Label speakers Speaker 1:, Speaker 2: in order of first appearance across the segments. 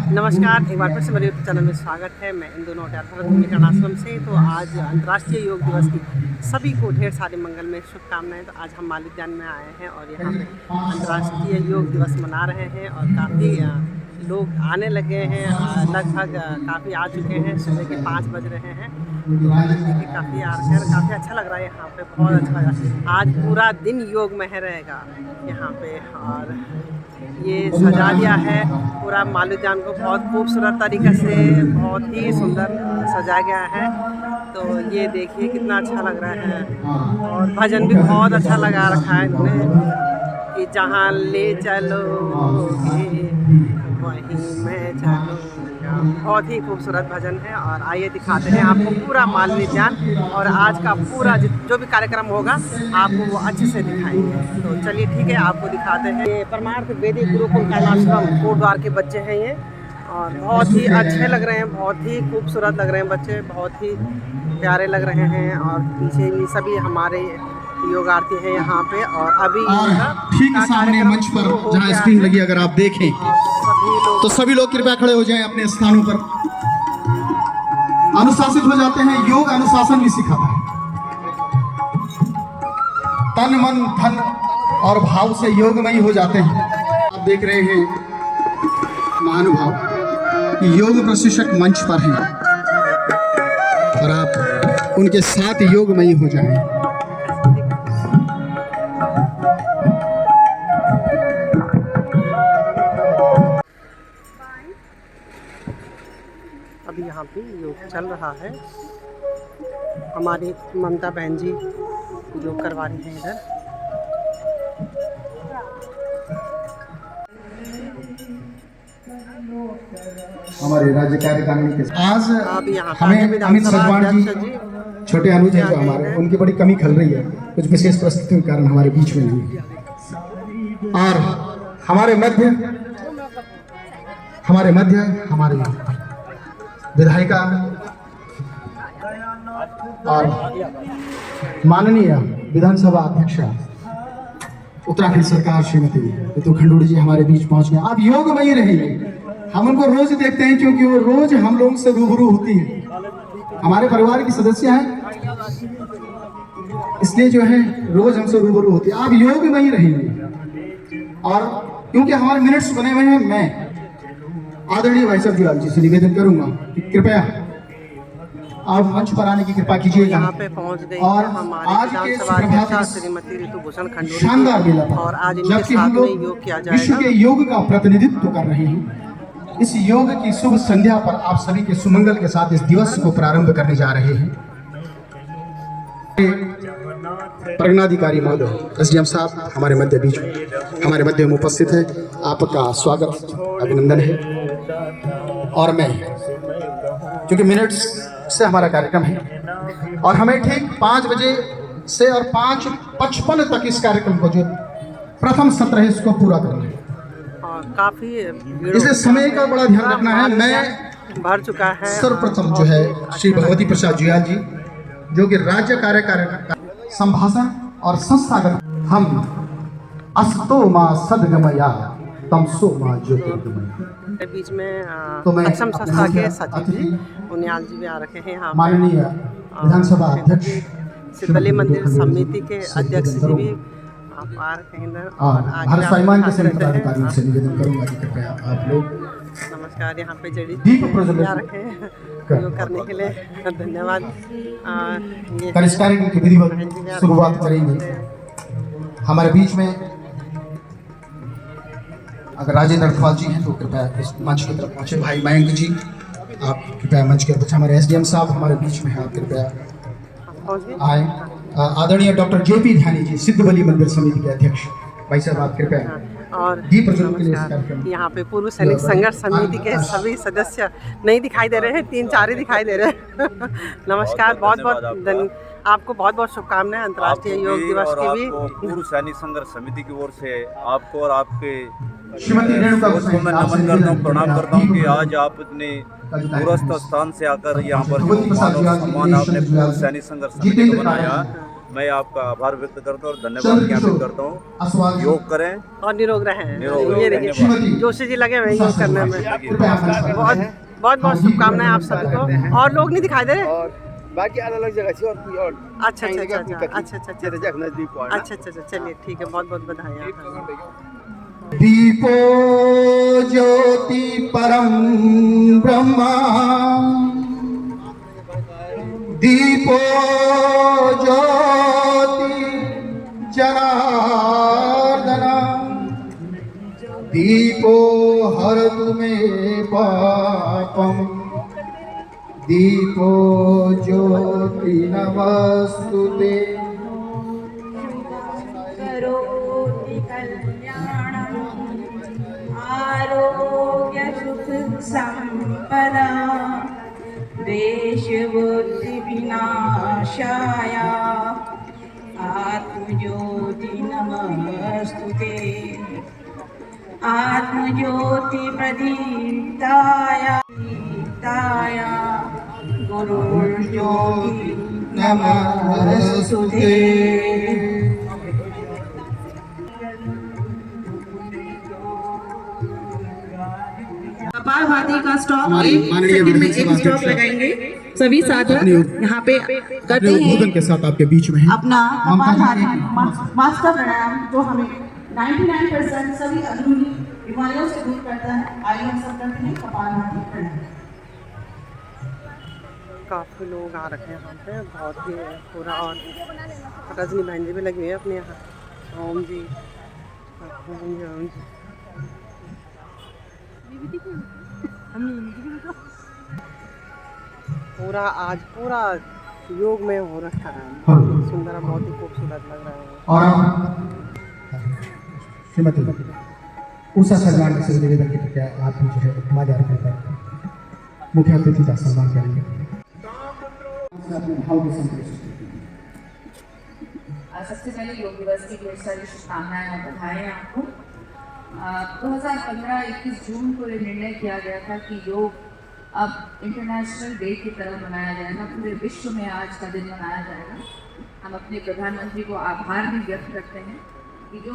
Speaker 1: नमस्कार, एक बार फिर से मेरे यूट्यूब चैनल में स्वागत है। मैं इंदु नौटियाल भरत भूमिकरण आश्रम से। तो आज अंतर्राष्ट्रीय योग दिवस की सभी को ढेर सारे मंगल में शुभकामनाएं। तो आज हम माली उद्यान में आए हैं और यहाँ पे अंतर्राष्ट्रीय योग दिवस मना रहे हैं और काफ़ी लोग आने लगे हैं। लगभग काफ़ी आ चुके हैं, सुबह के 5 बज रहे हैं। तो देखिए काफ़ी आकर काफ़ी अच्छा लग रहा है यहाँ पे, बहुत अच्छा लग रहा है। आज पूरा दिन योग में रहेगा यहाँ पे और ये सजा दिया है पूरा माली उद्यान को बहुत खूबसूरत तरीक़े से, बहुत ही सुंदर सजाया गया है। तो ये देखिए कितना अच्छा लग रहा है और भजन भी बहुत अच्छा लगा रखा है इन्होंने कि जहाँ ले चलोगे वहीं मैं चलूँगा। बहुत ही खूबसूरत भजन है और आइए दिखाते हैं आपको पूरा माली उद्यान और आज का पूरा जो भी कार्यक्रम होगा आपको वो अच्छे से दिखाएंगे। तो चलिए ठीक है, आपको दिखाते हैं। ये परमार्थ वैदिक गुरुकुल कैलाश्रम कोटद्वार के बच्चे हैं ये और बहुत ही अच्छे लग रहे हैं, बहुत ही खूबसूरत लग रहे हैं बच्चे, बहुत ही प्यारे लग रहे हैं। और पीछे ये सभी हमारे योगार्थी हैं यहाँ पे और अभी
Speaker 2: ठीक सामने मंच पर जहाँ स्क्रीन लगी अगर आप देखें तो सभी लोग कृपया खड़े हो जाएं अपने स्थानों पर। अनुशासित हो जाते हैं। योग अनुशासन भी सिखाता है। तन मन धन और भाव से योगमयी हो जाते हैं। आप देख रहे हैं महानुभाव योग प्रशिक्षक मंच पर हैं और आप उनके साथ योगमयी हो जाएं।
Speaker 1: अभी यहाँ पे योग चल रहा है। हमारी ममता बहन जी योग करवा रही हैं इधर।
Speaker 2: हमारे राज्य कार्यकारिणी के आज
Speaker 1: यहाँ
Speaker 2: हमें अमित सजवान जी छोटे अनुज हैं जो हमारे, उनकी बड़ी कमी खल रही है, कुछ विशेष परिस्थितियों के कारण हमारे बीच में नहीं है। और हमारे मध्य हमारे विधायिका और माननीय विधानसभा अध्यक्ष उत्तराखंड सरकार श्रीमती रितु खंडूड़ी जी हमारे बीच पहुंच गए। आप योगमयी रहेंगे। हम उनको रोज देखते हैं क्योंकि वो रोज हम लोगों से रूबरू होती है, हमारे परिवार की सदस्य हैं, इसलिए जो है रोज हमसे रूबरू होती है। आप योगमयी रहेंगे और क्योंकि हमारे मिनट्स बने हुए हैं, मैं आदरणीय भाई साहब जुलाल जी से निवेदन करूंगा कि कृपया आप मंच पर आने की कृपा कीजिएगा।
Speaker 1: यहाँ पे पहुँच गई
Speaker 2: और आज के
Speaker 1: श्रीमती ऋतु भूषण खंडूड़ी
Speaker 2: शानदार मेला
Speaker 1: और आज
Speaker 2: जबकि हम लोग
Speaker 1: योग किया
Speaker 2: विश्व
Speaker 1: जाएगा।
Speaker 2: के योग का प्रतिनिधित्व कर रहे हैं। इस योग की शुभ संध्या पर आप सभी के सुमंगल के साथ इस दिवस को प्रारंभ करने जा रहे हैं। प्रज्ञाधिकारी महोदय एसडीएम साहब हमारे मध्य बीच हमारे मध्य में उपस्थित है। आपका स्वागत अभिनंदन है। और मैं क्योंकि मिनट्स से हमारा कार्यक्रम है और हमें ठीक 5 बजे से और 5:55 तक इस कार्यक्रम को जो प्रथम सत्र है इसको पूरा करना है
Speaker 1: और काफी
Speaker 2: इसलिए समय का बड़ा ध्यान रखना है। मैं
Speaker 1: भर चुका है।
Speaker 2: सर्वप्रथम जो है श्री भगवती प्रसाद जुयाल जी जो कि राज्य कार्यकारिणी संभाषण और संस्थागत हम अस्तो मां सदगमया तमसो मां ज्योतिर्गमया
Speaker 1: बीच में
Speaker 2: तो मैं
Speaker 1: सक्षम संस्था के सचिव जी उनियाल जी भी आ रखे हैं यहाँ।
Speaker 2: माननीय विधानसभा अध्यक्ष
Speaker 1: शीतली मंदिर समिति के अध्यक्ष जी भी आप आ रखे हैं इधर
Speaker 2: और भारत स्वाभिमान के सभी पदाधिकारियों से निवेदन करूंगा कि कृपया आप लोग
Speaker 1: नमस्कार यहाँ पे जड़ी
Speaker 2: दीप प्रज्वलित
Speaker 1: आ रखे हैं योग करने के लिए। धन्यवाद।
Speaker 2: इस कार्यक्रम की विधिवत शुरुआत करेंगे। हमारे बीच में अगर राजेंद्र अर्थवाल जी हैं तो कृपया इस मंच की तरफ पहुंचे। भाई मयंक जी आप कृपया मंच के तरफ। हमारे एसडीएम साहब हमारे बीच में हैं, आप कृपया आए। आदरणीय डॉक्टर जेपी ध्यानी जी सिद्ध बलि मंदिर समिति के अध्यक्ष, भाई साहब आप कृपया
Speaker 1: और
Speaker 2: दीप प्रज्वलन के लिए इस कार्यक्रम।
Speaker 1: यहाँ पे पूर्व सैनिक संघर्ष समिति के सभी सदस्य नहीं दिखाई दे रहे हैं, 3-4 ही दिखाई दे रहे हैं। नमस्कार, बहुत बहुत आपको बहुत बहुत शुभकामनाएं अंतर्राष्ट्रीय योग दिवस की भी।
Speaker 3: पूर्व सैनिक संघर्ष समिति की ओर से आपको और आपके
Speaker 2: श्रीमती रेणुका
Speaker 3: को मैं नमन करता हूँ, प्रणाम करता हूँ कि आज आप इतने दूरस्थ स्थान से आकर यहाँ पर जो मान सम्मान आपने पूर्व सैनिक संघर्ष समिति को बनाया मैं आपका आभार व्यक्त करता हूँ और धन्यवाद ज्ञापित करता हूँ। योग करें
Speaker 1: और निरोग रहें।
Speaker 3: निरोग रहें।
Speaker 1: ये देखिए
Speaker 2: धन्यवाद।
Speaker 1: जोशी जी लगे हुए हैं योग करने में।
Speaker 2: कृपया हमारे साथ
Speaker 1: बहुत
Speaker 2: रहें।
Speaker 1: बहुत बहुत शुभकामनाएं आप सभी को। और लोग नहीं दिखाई दे रहे?
Speaker 4: और बाकी अलग अलग जगह से और कोई और
Speaker 1: अच्छा अच्छा अच्छा अच्छा अच्छा अच्छा
Speaker 4: तेरे जग नजदीक को आना।
Speaker 1: अच्छा अच्छा अच्छा चलिए ठीक है, बहुत बहुत बधाई आपको।
Speaker 2: दीपो ज्योति परम ब्रह्मा, दीपो ज्योति जनार्दन, दीपो हरतु मे पापम, दीपो ज्योति नमस्तुते।
Speaker 5: करोति कल्याणम् आरोग्य सुख संपदा देश बुद्धि विनाशाय आत्मज्योति नमस्तुते आत्मज्योति प्रदीप्ताय गुरुर्ज्योति नमस्तुते।
Speaker 6: कपालभाति का स्टॉक
Speaker 2: हमारी
Speaker 6: एक
Speaker 2: माननीय
Speaker 6: सेकंड में एक
Speaker 2: विधानसभा
Speaker 6: स्टॉक
Speaker 2: अध्यक्ष
Speaker 6: लगाएंगे। सभी साधक यहाँ पे करते
Speaker 2: अपने उद्बोधन के
Speaker 6: हैं
Speaker 2: साथ आपके बीच में है।
Speaker 6: अपना कपालभाति मास्टर प्राणायाम, जो हमें 99% सभी अंदरूनी बीमारियों से दूर करता है। आइए हम सब करते हैं कपालभाति प्राणायाम।
Speaker 1: काफ़ी लोग आ रखे हैं यहाँ पे, बहुत ही पूरा। और रजनी बहन जी भी लगी हुई है अपने यहाँ। ओम जी ओम जी ओम जी। पूरा आज पूरा योग में हो रखा है। बहुत ही सुंदर, बहुत ही खूबसूरत लग रहा है।
Speaker 2: और हम श्रीमती उषा सलमान से निवेदन की प्रक्रिया आप जो है माजा कर मुख्य अतिथि का सम्मान करेंगे।
Speaker 5: सबसे पहले योग दिवस की ढेर सारी शुभकामनाएं और बधाई आपको। 2015-21 जून को ये निर्णय किया गया था कि योग अब इंटरनेशनल डे की तरह मनाया जाएगा, पूरे विश्व में आज का दिन मनाया जाएगा। हम अपने प्रधानमंत्री को आभार भी व्यक्त करते हैं कि जो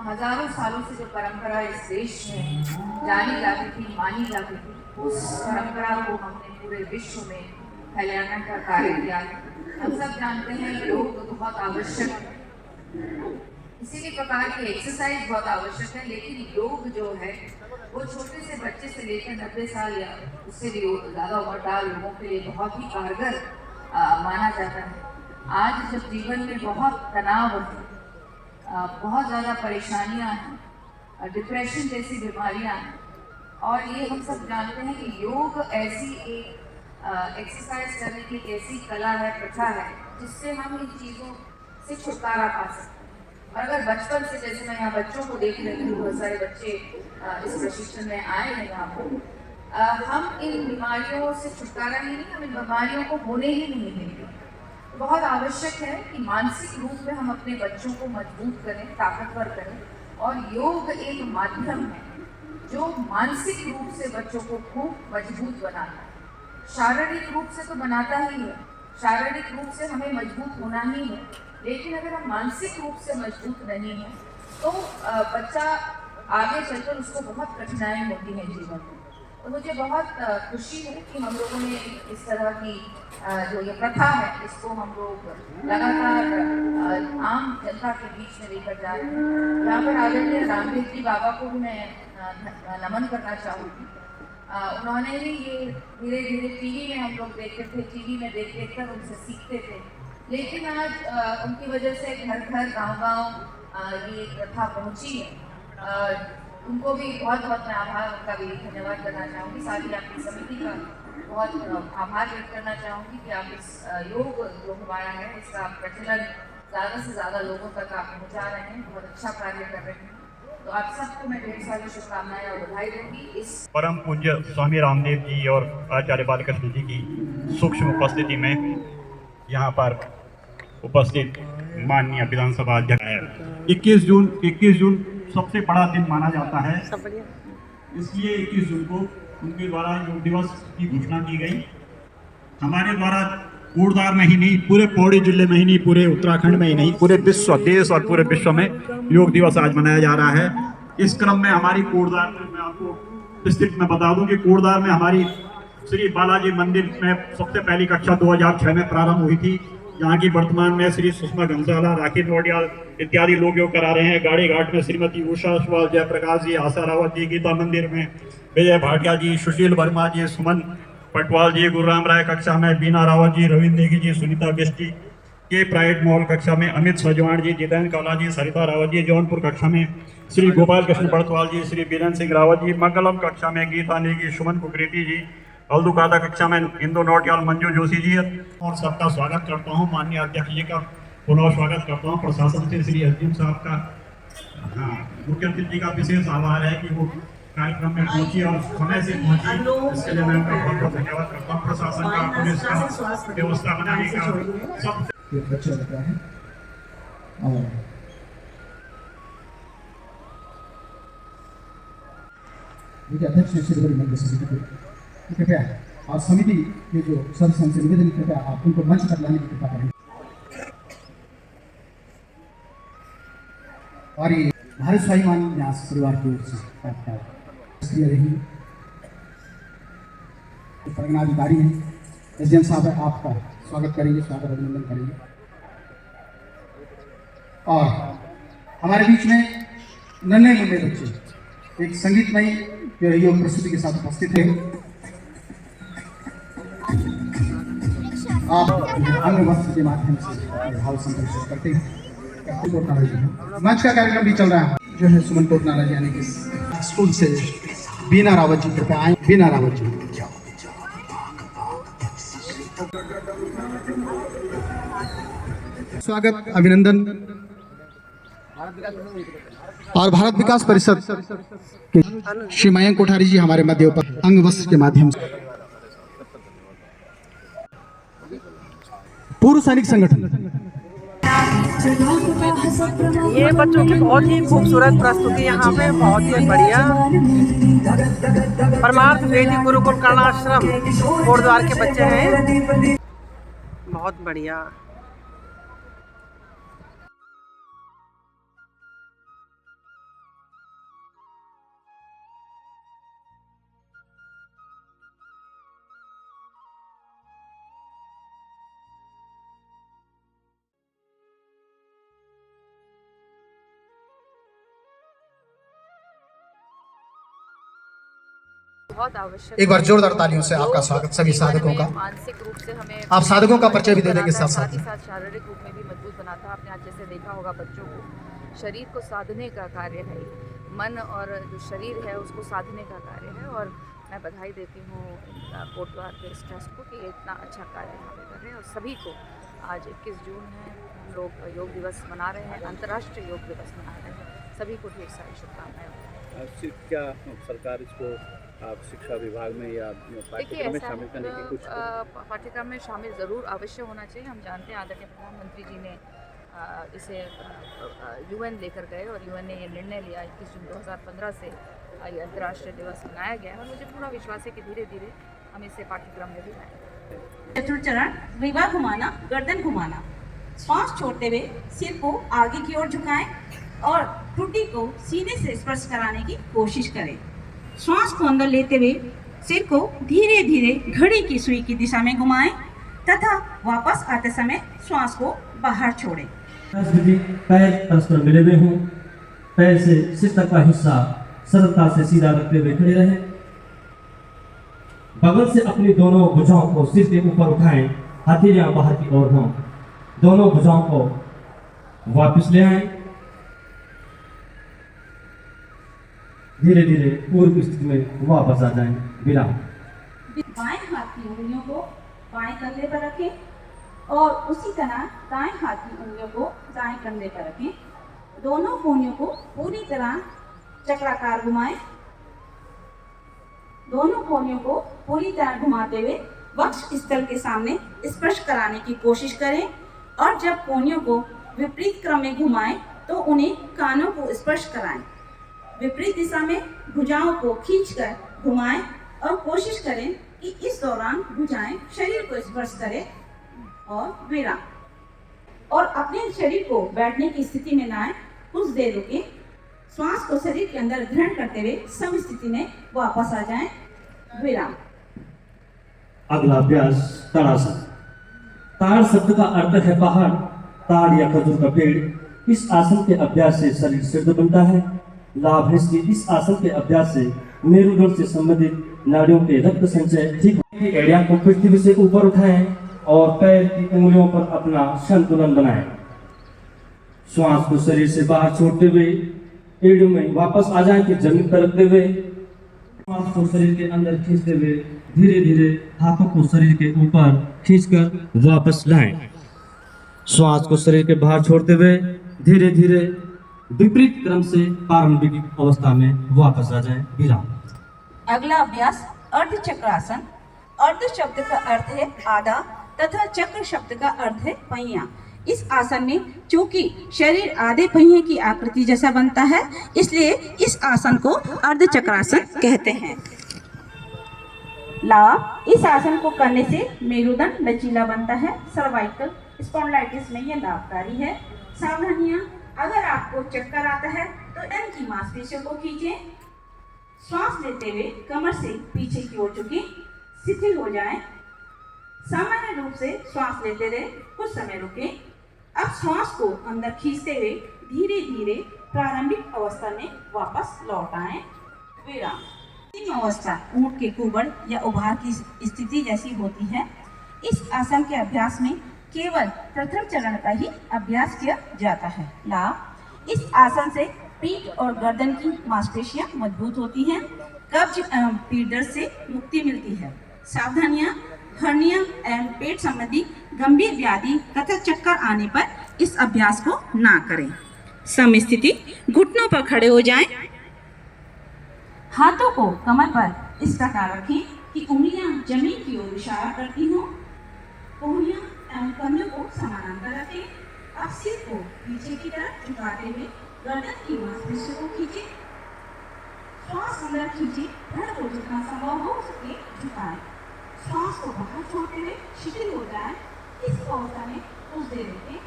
Speaker 5: हजारों सालों से जो परंपरा इस देश में जानी जाती थी, मानी जाती थी, उस परंपरा को हमने पूरे विश्व में फैलाने का कार्य किया है। हम सब जानते हैं योग बहुत आवश्यक है, किसी भी प्रकार की एक्सरसाइज बहुत आवश्यक है, लेकिन योग जो है वो छोटे से बच्चे से लेकर 90 साल या उससे भी ज़्यादा उम्रदार लोगों के लिए बहुत ही कारगर माना जाता है। आज जब जीवन में बहुत तनाव है, बहुत ज़्यादा परेशानियां हैं, डिप्रेशन जैसी बीमारियां हैं, और ये हम सब जानते हैं कि योग ऐसी एक एक्सरसाइज करने की ऐसी कला है, प्रथा है, जिससे हम इन चीज़ों से छुटकारा पा सकते हैं। और अगर बचपन से, जैसे मैं यहाँ बच्चों को देख रही हूँ, बहुत सारे बच्चे इस प्रशिक्षण में आए हैं यहाँ पर, हम इन बीमारियों से छुटकारा ही नहीं, हम इन बीमारियों को होने ही नहीं देंगे। बहुत आवश्यक है कि मानसिक रूप में हम अपने बच्चों को मजबूत करें, ताकतवर करें, और योग एक माध्यम है जो मानसिक रूप से बच्चों को खूब मजबूत बनाता है। शारीरिक रूप से तो बनाता ही है, शारीरिक रूप से हमें मजबूत होना ही है, लेकिन अगर हम मानसिक रूप से मजबूत नहीं हैं तो बच्चा आगे चलकर उसको बहुत कठिनाई होती है जीवन में। तो मुझे बहुत खुशी है कि हम लोगों ने इस तरह की जो ये प्रथा है, इसको हम लोग लगातार आम जनता के बीच में लेकर जा रहे हैं। यहाँ पर आदरणीय रामदेव जी बाबा को भी मैं नमन करना चाहूँगी। उन्होंने ही ये धीरे धीरे टीवी में हम लोग देखते थे, टीवी में देख देख कर उनसे सीखते थे, लेकिन आज उनकी वजह से घर घर गांव-गांव ये प्रथा पहुंची है। उनको भी बहुत बहुत मैं आभार, उनका भी धन्यवाद करना चाहूँगी। साथ ही आपकी समिति का बहुत आभार व्यक्त करना चाहूँगी कि आप इस योग जो हमारा है इसका प्रचलन ज़्यादा से ज़्यादा लोगों तक आप पहुँचा रहे हैं, बहुत अच्छा कार्य कर रहे हैं। तो आप सबको मैं ढेर सारी शुभकामनाएं और बधाई दूंगी। इस
Speaker 7: परम पूज्य स्वामी रामदेव जी और आचार्य बालकृष्ण जी की सूक्ष्म उपस्थिति में यहाँ पर उपस्थित माननीय विधानसभा अध्यक्ष है। 21 जून सबसे बड़ा दिन माना जाता है, इसलिए 21 जून को उनके द्वारा योग दिवस की घोषणा की गई। हमारे द्वारा कोटद्वार में ही नहीं, पूरे पौड़ी जिले में ही नहीं, पूरे उत्तराखंड में ही नहीं, पूरे विश्व, देश और पूरे विश्व में योग दिवस आज मनाया जा रहा है। इस क्रम में हमारी कोटद्वार में, मैं आपको डिस्ट्रिक्ट में बता दूं कि कोटद्वार में हमारी श्री बालाजी मंदिर में सबसे पहली कक्षा 2006 में प्रारंभ हुई थी। यहाँ की वर्तमान में श्री सुषमा घनसाला, राखी नोडियाल इत्यादि लोग योग करा रहे हैं। गाड़ी घाट में श्रीमती उषा सुवाल, जयप्रकाश जी, आशा रावत जी, गीता मंदिर में विजय भाटिया जी, सुशील वर्मा जी, सुमन पटवाल जी, गुरुराम राय कक्षा में बीना रावत जी, रविंद्र नेगी जी, सुनीता बिष्टी के प्राइड मॉल कक्षा में अमित सजवाण जी, जितेंद्र कौला जी, सरिता रावत जी, जौनपुर कक्षा में श्री गोपाल कृष्ण बड़तवाल जी, श्री बीरेंद्र सिंह रावत जी, मंगलम कक्षा में गीता नेगी, सुमन कुकरेती जी, हल्दुकादा कक्षा में इंदु नौटियाल, मंजू जोशी जी। और सबका स्वागत करता हूँ, माननीय अध्यक्ष जी का पुनः स्वागत करता हूँ। प्रशासन से श्री एसडीएम साहब का, मुख्य अतिथि का विशेष आभार है कि वो कार्यक्रम में पहुंची और समय से पहुंची, इसके लिए मैं उनका बहुत बहुत धन्यवाद करता हूँ। प्रशासन का, पुलिस का, व्यवस्था बनाने का सब
Speaker 2: अच्छा लग रहा है। और देखिए अध्यक्ष श्री बड़ी मंदिर समिति को कृपया और समिति के जो सदस्य उनसे निवेदन कृपया आप उनको मंच पर लाने की कृपा करें। और ये भारत स्वाभिमान न्यास परिवार की ओर से आपका सक्रिय रही परगनाधिकारी हैं एसडीएम साहब, आपका स्वागत करेंगे, स्वागत अभिनंदन करेंगे। और हमारे बीच में नन्हे मुन्ने बच्चे एक संगीतमय योग प्रस्तुति के साथ उपस्थित हैं। आप अंग वस्त्र के माध्यम से भाव संप्रेषित करते हैं। मंच का कार्यक्रम भी चल रहा है, जो है सुमन कोटनाला जी यानी कि स्कूल से बीना रावत जी कृपया आए। बीना रावत जी, स्वागत अभिनंदन। और भारत विकास परिषद के श्री मयंक कोठारी जी हमारे मध्य पर अंग वस्त्र के माध्यम से पूर्व सैनिक संगठन।
Speaker 1: ये बच्चों की बहुत ही खूबसूरत प्रस्तुति यहाँ पे, बहुत ही बढ़िया। परमार्थ वेदी गुरुकुल कर्णाश्रम कोटद्वार के बच्चे हैं, बहुत बढ़िया।
Speaker 8: बहुत आवश्यक।
Speaker 2: एक बार जोरदार तालियों से आपका स्वागत सभी साधकों का।
Speaker 8: मानसिक रूप से हमें
Speaker 2: आप साधकों का परिचय भी दे देंगे साथ
Speaker 8: साथ ही साथ शारीरिक रूप में भी मजबूत बनाता है। आपने आज जैसे देखा होगा बच्चों को, शरीर को साधने का कार्य है, मन और जो शरीर है उसको साधने का कार्य है। और मैं बधाई देती हूँ कोटद्वार के इस ट्रस्ट को कि ये इतना अच्छा कार्य यहाँ पे कर रहे हैं। और सभी को आज 21 जून है, हम लोग योग दिवस मना रहे हैं, अंतर्राष्ट्रीय योग दिवस मना रहे हैं। सभी को ढेर सारी शुभकामनाएं।
Speaker 3: क्या सरकार इसको आप शिक्षा विभाग में या पाठ्यक्रम में शामिल करने की कुछ
Speaker 8: पाठ्यक्रम में शामिल ज़रूर अवश्य होना चाहिए। हम जानते हैं आदरणीय प्रधानमंत्री जी ने इसे यूएन लेकर गए और यूएन ने ये निर्णय लिया 21 जून 2015 से ये अंतर्राष्ट्रीय दिवस मनाया गया है। और मुझे पूरा विश्वास है कि धीरे धीरे हम इसे पाठ्यक्रम में भी लाएंगे।
Speaker 6: चतुर्थ चरण, ग्रीवा घुमाना, गर्दन घुमाना। श्वास छोड़ते हुए सिर को आगे की ओर झुकाएं और ठुड्डी को सीने से स्पर्श कराने की कोशिश करें। श्वास को अंदर लेते हुए सिर को धीरे धीरे घड़ी की सुई की दिशा में घुमाएं तथा वापस आते समय श्वास को बाहर छोड़ें।
Speaker 9: पैर परस्पर मिले हुए हों, पैर से सिर तक का हिस्सा सरलता से सीधा रखते हुए खड़े रहें। बगल से अपनी दोनों भुजाओं को सिर के ऊपर उठाएं, हथेलियां बाहर की ओर हों। दोनों भुजाओं को वापस ले आएं। धीरे धीरे पूर्व स्थिति में वापस आ जाएं। विराम।
Speaker 6: बाएं हाथ की उंगलियों को बाएं कंधे पर रखें और उसी तरह दाएं हाथ की उंगलियों को दाएं कंधे पर रखें। दोनों कोहनियों को पूरी तरह चक्राकार घुमाएं। दोनों कोहनियों को पूरी तरह घुमाते हुए वक्ष स्थल के सामने स्पर्श कराने की कोशिश करें और जब कोहनियों को विपरीत क्रम में घुमाएं तो उन्हें कानों को स्पर्श कराएं। विपरीत दिशा में भुजाओं को खींचकर घुमाएं और कोशिश करें कि इस दौरान भुजाएं शरीर को स्पर्श करें। और विराम। और अपने शरीर को बैठने की स्थिति में लाएं, कुछ देर रुकें, श्वास को शरीर के अंदर ग्रहण करते हुए सम स्थिति में वापस आ जाएं, विराम।
Speaker 9: अगला अभ्यास ताड़ासन। ताड़ शब्द का अर्थ है पहाड़, ताड़ या खजूर का पेड़। इस आसन के अभ्यास से शरीर सिद्ध बनता है। लाभ है कि इस आसन के अभ्यास से मेरुदंड से संबंधित नाड़ियों के रक्त संचय ठीक होने की एड़ियां को पृथ्वी से ऊपर उठाएं और पैर की उंगलियों पर अपना संतुलन बनाएं। श्वास को शरीर से बाहर छोड़ते हुए एड़ियों में वापस आ जाएं कि जमीन पर रखते हुए श्वास को शरीर के अंदर खींचते हुए धीरे धीरे हाथों को शरीर के ऊपर खींचकर वापस लाएं। श्वास को शरीर के बाहर छोड़ते हुए धीरे धीरे विपरीत क्रम से प्रारंभिक अवस्था में वापस आ जाएं, विराम।
Speaker 6: अगला अभ्यास अर्ध चक्रासन। अर्ध शब्द का अर्थ है आधा तथा चक्र शब्द का अर्थ है पहिया। इस आसन में चूंकि शरीर आधे पहिए की आकृति जैसा बनता है, इसलिए इस आसन को अर्ध चक्रासन कहते हैं। लाभ, इस आसन को करने से मेरुदंड लचीला बनता है। सर्वाइकल स्पॉन्डिलाइटिस में यह लाभकारी है। सावधानियां, अगर आपको चक्कर आता है तो गर्दन की मांसपेशियों को खींचें। श्वास लेते हुए कमर से पीछे की ओर झुकें, शिथिल हो जाएं। सामान्य रूप से श्वास लेते रहे, कुछ समय रुकें। अब श्वास को अंदर खींचते हुए धीरे धीरे प्रारंभिक अवस्था में वापस लौट आएं, विराम। अंतिम अवस्था ऊंट के कुबड़ या उभार की स्थिति जैसी होती है। इस आसन के अभ्यास में केवल प्रथम चरण का ही अभ्यास किया जाता है। लाभ, इस आसन से पीठ और गर्दन की मांसपेशियां मजबूत होती हैं। कब्ज एवं पीठ दर्द से मुक्ति मिलती है। सावधानियां, हर्निया एवं पेट संबंधी गंभीर व्याधि तथा चक्कर आने पर इस अभ्यास को ना करें। सम स्थिति, घुटनों पर खड़े हो जाएं। हाथों को कमर पर इस प्रकार रखें कि उंगलियां जमीन की ओर इशारा करती हों। कोहनियां एवं कंधों को समानांतर रखें। अब सिर को पीछे की तरफ झुकाते हुए गर्दन की मांसपेशियों को खींचें। श्वास अंदर खींचें, धड़ को जितना संभव हो सके झुकाएं। श्वास को बाहर छोड़ते हुए शिथिल हो जाएं। इस अवस्था में कुछ देर रुकें।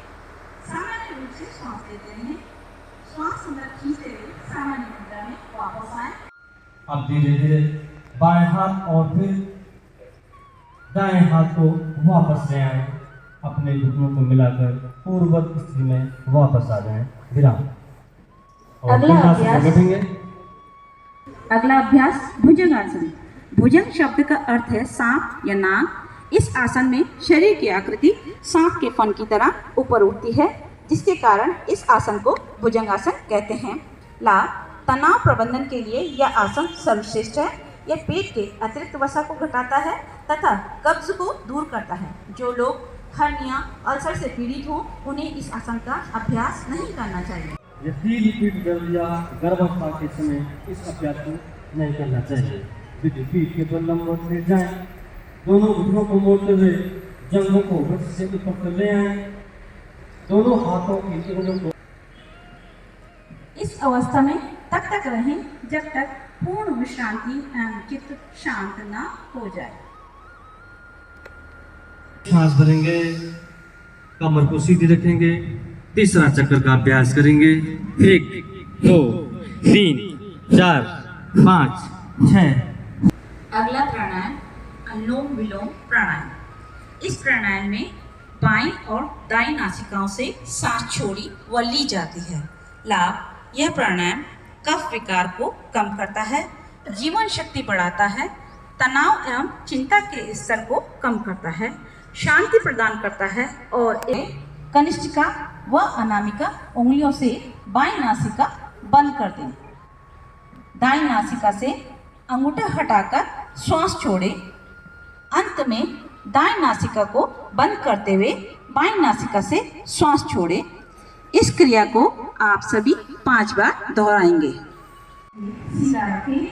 Speaker 6: सामान्य रूप से श्वास लेते रहें। श्वास अंदर खींचते हुए सामान्य मुद्रा में वापस आएं।
Speaker 9: अब धीरे धीरे बाएं हाथ और फिर दाएं हाथ को वापस ले आएं। अपने घुटनों को मिलाकर पूर्ववत स्थिति में वापस आ जाएं, विराम।
Speaker 6: अगला अभ्यास भुजंगासन। भुजंग शब्द का अर्थ है सांप या नाग। इस आसन में शरीर की आकृति सांप के फन की तरह ऊपर उठती है, जिसके कारण इस आसन को भुजंगासन कहते हैं। लाभ, तनाव प्रबंधन के लिए यह आसन सर्वश्रेष्ठ है। यह पेट के अतिरिक्त वसा को घटाता है तथा कब्ज को दूर करता है। जो लोग हर्निया, अल्सर से पीड़ित हो, उन्हें इस आसन का अभ्यास नहीं करना चाहिए।
Speaker 9: यदि पीठ दर्द या गर्भावस्था के समय इस अभ्यास को नहीं करना चाहिए। पीठ के बल लंबवत लेट जाएं। दोनों घुटनों को मोड़ते हुए जंघों को वृक्ष से ऊपर कर ले आएं। दोनों हाथों की उंगलियों को
Speaker 6: इस अवस्था में तब तक रहें जब तक पूर्ण विश्रांति एवं चित्त शांत न हो जाए।
Speaker 9: सांस भरेंगे, कमर को सीधी रखेंगे, तीसरा चक्कर का अभ्यास करेंगे। 1 2 3 4 5 6।
Speaker 6: अगला प्राणायाम अनुलोम विलोम प्राणायाम। इस प्राणायाम में बाईं और दाईं नासिकाओं से सांस छोड़ी व ली जाती है। लाभ, यह प्राणायाम कफ विकार को कम करता है, जीवन शक्ति बढ़ाता है, तनाव एवं चिंता के स्तर को कम करता है, शांति प्रदान करता है और एक कनिष्ठिका व अनामिका उंगलियों से बाईं नासिका बंद कर दें। दाईं नासिका से अंगूठा हटाकर श्वास छोड़ें। अंत में दाईं नासिका को बंद करते हुए बाईं नासिका से श्वास छोड़ें। इस क्रिया को आप सभी 5 बार दोहराएंगे। सीधा रखें।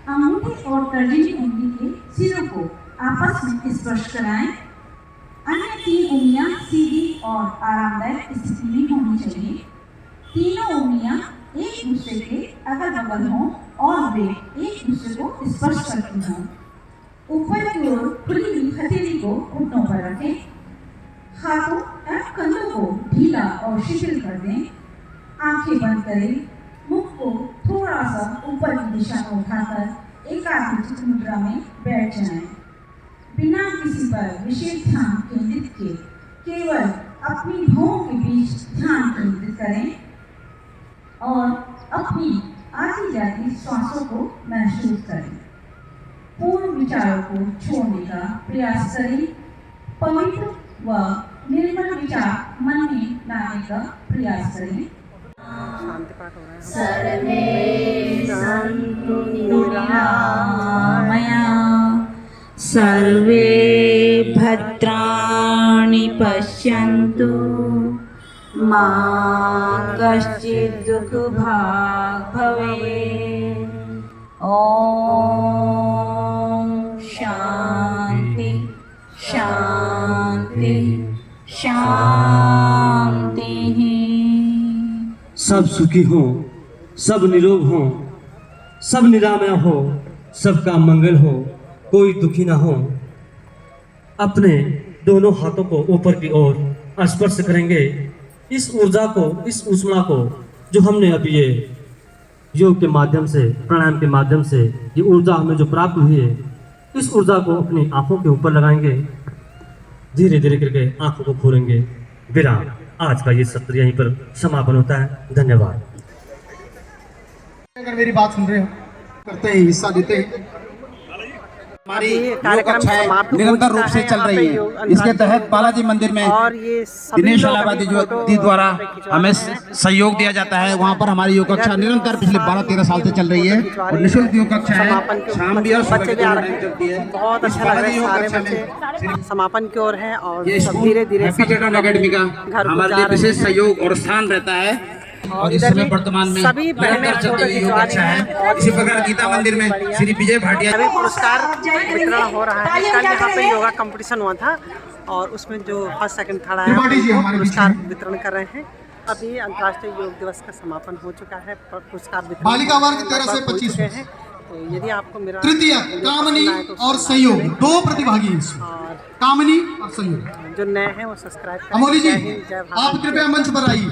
Speaker 6: अंगूठे और तर्जनी उंगली के सिरों को आपस में स्पर्श कराएं। अन्य 3 उंगलियां सीधी और आरामदायक स्थिति में होनी चाहिए। तीनों उंगलियां एक दूसरे के अगल बगल हों और वे एक दूसरे को स्पर्श करती हों। ऊपर की ओर खुली हुई हथेली को घुटनों पर रखें।
Speaker 5: हाथों एवं कंधों को ढीला और शिथिल कर दें। आंखें बंद करें। मुख को थोड़ा सा ऊपर की दिशा में उठाकर एकाग्रचित्त मुद्रा में बैठ जाएं। बिना किसी पर विशेष ध्यान केंद्रित किए केवल अपनी भौं के बीच ध्यान केंद्रित करें और अपनी आती जाती श्वासों को महसूस करें। पूर्ण विचारों को छोड़ने का प्रयास करें। पवित्र व निर्मल विचार मन में लाने का प्रयास करें।
Speaker 1: शांति पाठ हो रहा है।
Speaker 5: सर्वे सन्तु निरामया सर्वे भद्राणि पश्यन्तु मा कश्चित् दुःखभाग् भवेत्। ॐ शान्ति शान्ति शान्तिः।
Speaker 9: सब सुखी हो, सब निरोग हो, सब निरामय हो, सबका मंगल हो, कोई दुखी ना हो। अपने दोनों हाथों को ऊपर की ओर स्पर्श करेंगे। इस ऊर्जा को, इस ऊष्मा को जो हमने अभी ये योग के माध्यम से, प्राणायाम के माध्यम से ये ऊर्जा हमें जो प्राप्त हुई है, इस ऊर्जा को अपनी आंखों के ऊपर लगाएंगे। धीरे धीरे करके आंखों को खोलेंगे। विराम। आज का ये सत्र यहीं पर समापन होता है। धन्यवाद।
Speaker 2: अगर मेरी बात सुन रहे हो, करते हैं, हिस्सा देते हैं। हमारी योग कक्षाएं निरंतर रूप से चल रही है। इसके तहत बालाजी मंदिर में
Speaker 1: और ये सभी
Speaker 2: दिनेश
Speaker 1: लोग
Speaker 2: अलाहाबादी
Speaker 1: अपनी फोटो
Speaker 2: जी द्वारा
Speaker 1: खिंचवा
Speaker 2: हमें
Speaker 1: रहे हैं।
Speaker 2: सहयोग दिया जाता है। वहाँ पर हमारी योग कक्षा निरंतर पिछले 12-13 साल से चल रही है और निःशुल्क योग कक्षा
Speaker 1: समापन
Speaker 2: है।
Speaker 1: के
Speaker 2: शाम भी और सुबह
Speaker 1: बच्चे भी
Speaker 2: भी
Speaker 1: आ रहे
Speaker 2: चलती है।
Speaker 1: हैं। बहुत
Speaker 2: इस
Speaker 1: अच्छा लग रहा
Speaker 2: बालाजी
Speaker 1: है।
Speaker 2: योग
Speaker 1: सारे
Speaker 2: कक्षा
Speaker 1: बच्चे
Speaker 2: में
Speaker 1: समापन की ओर है और
Speaker 2: ये
Speaker 1: सब
Speaker 2: स्कूल
Speaker 1: धीरे धीरे
Speaker 2: हैप्पी चिल्ड्रन एकेडमी का
Speaker 1: घर को
Speaker 2: हमारे
Speaker 1: जा
Speaker 2: लिए
Speaker 1: रहे
Speaker 2: विशेष
Speaker 1: हैं।
Speaker 2: सहयोग और स्थान रहता है। और इस
Speaker 1: इधर
Speaker 2: समय
Speaker 1: भी
Speaker 2: वर्तमान में
Speaker 1: सभी बहनें
Speaker 2: निरंतर
Speaker 1: फोटो
Speaker 2: चलती हुई योग
Speaker 1: खिंचवा
Speaker 2: कक्षा
Speaker 1: रही
Speaker 2: है।
Speaker 1: हैं और
Speaker 2: इसी प्रकार गीता मंदिर में श्री विजय भाटिया
Speaker 1: अभी पुरस्कार वितरण हो रहा है। कल यहाँ पे योगा कंपटीशन हुआ था और उसमें जो फर्स्ट सेकंड थर्ड आया
Speaker 2: त्रिपाठी जी
Speaker 1: उनको
Speaker 2: हमारे
Speaker 1: पुरस्कार
Speaker 2: बीच में।
Speaker 1: वितरण कर रहे हैं। अभी अंतर्राष्ट्रीय योग दिवस का समापन हो चुका है। पुरस्कार वितरण
Speaker 2: बालिका वर्ग 13 से
Speaker 1: लगभग हो
Speaker 2: 25
Speaker 1: चुके हैं। तो यदि आपको मेरा
Speaker 2: तृतीय
Speaker 1: वीडियो
Speaker 2: कामनी
Speaker 1: पसंद आए तो
Speaker 2: और
Speaker 1: उसको
Speaker 2: संयोग
Speaker 1: लाइक
Speaker 2: 2 प्रतिभागी हैं इसमें।
Speaker 1: और
Speaker 2: कामनी और संयोग।
Speaker 1: जो नए हैं वो सब्सक्राइब करें।
Speaker 2: अमोली जी,
Speaker 1: जय हिंद, जय भारत।
Speaker 2: आप कृपया मंच पर आइए।